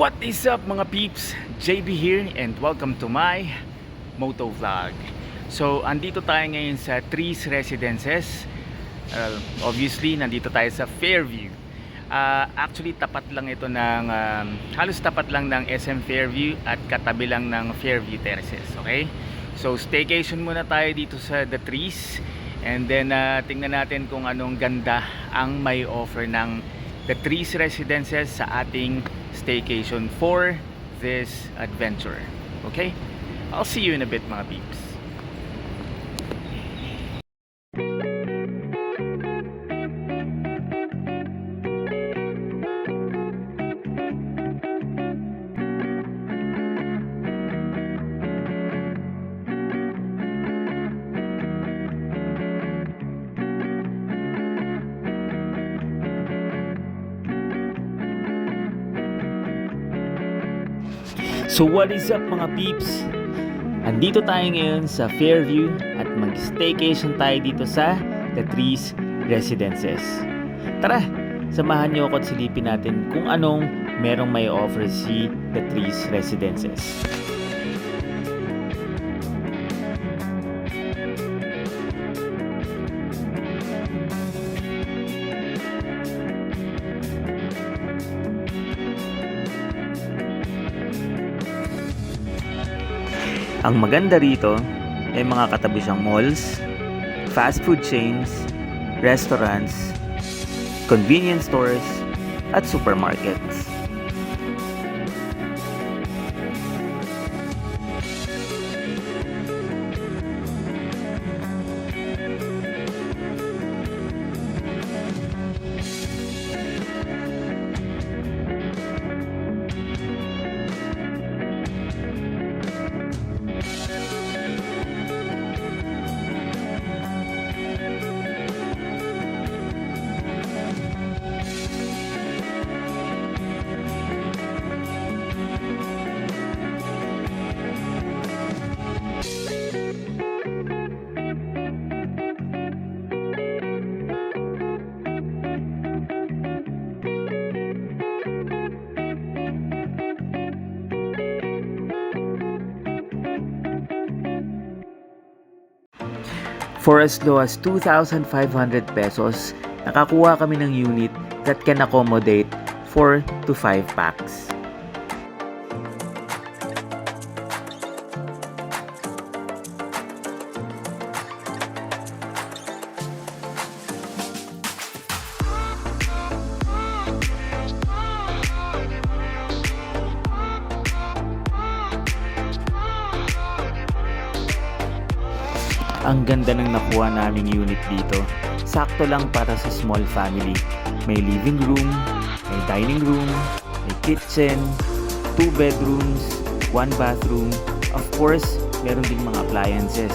What is up mga peeps? JB here and welcome to my moto vlog. So andito tayo ngayon sa Trees Residences. Obviously nandito tayo sa Fairview. Actually tapat lang ito ng halos tapat lang ng SM Fairview at katabi lang ng Fairview Terraces. Okay? So staycation muna tayo dito sa The Trees. And then tingnan natin kung anong ganda ang may offer ng The Trees Residences sa ating staycation for this adventure. Okay? I'll see you in a bit mga peeps. So what is up mga peeps? Andito tayo ngayon sa Fairview at mag-staycation tayo dito sa The Trees Residences. Tara, samahan niyo ako at silipin natin kung anong merong may offer si The Trees Residences. Ang maganda rito ay mga katabi siyang malls, fast food chains, restaurants, convenience stores, at supermarkets. For as low as 2,500 pesos, nakakuha kami ng unit that can accommodate 4 to 5 packs. Ang ganda ng nakuha naming unit dito. Sakto lang para sa small family. May living room, may dining room, may kitchen, 2 bedrooms, 1 bathroom. Of course, meron ding mga appliances.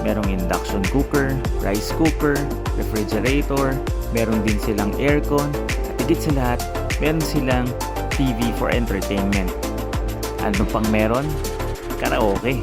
Merong induction cooker, rice cooker, refrigerator, meron din silang aircon, at higit sa lahat, meron silang TV for entertainment. Ano pang meron? Karaoke.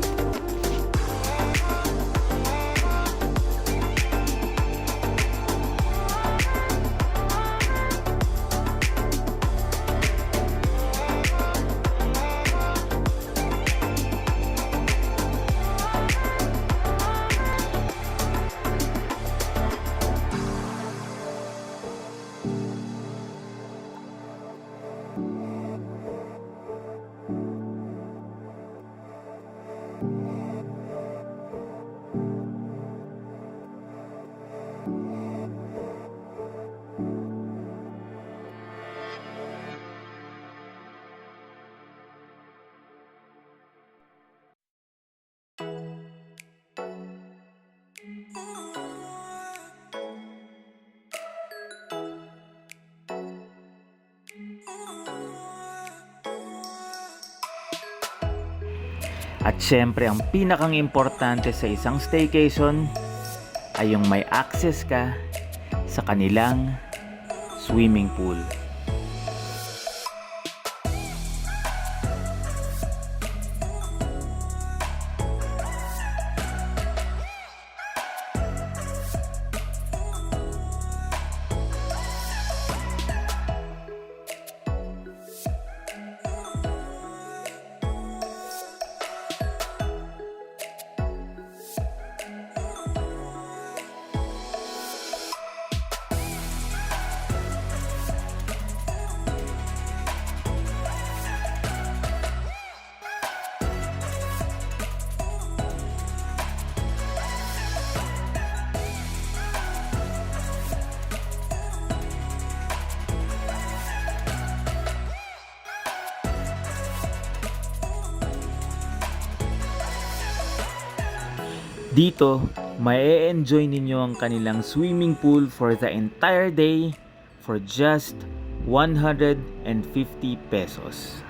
At syempre, ang pinakang importante sa isang staycation ay yung may access ka sa kanilang swimming pool. Dito, mae-enjoy ninyo ang kanilang swimming pool for the entire day for just 150 pesos.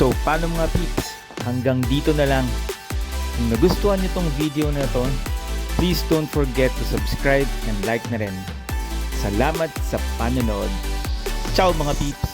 So, paano mga peeps? Hanggang dito na lang. Kung nagustuhan nyo tong video na to, please don't forget to subscribe and like na rin. Salamat sa panonood. Ciao mga peeps!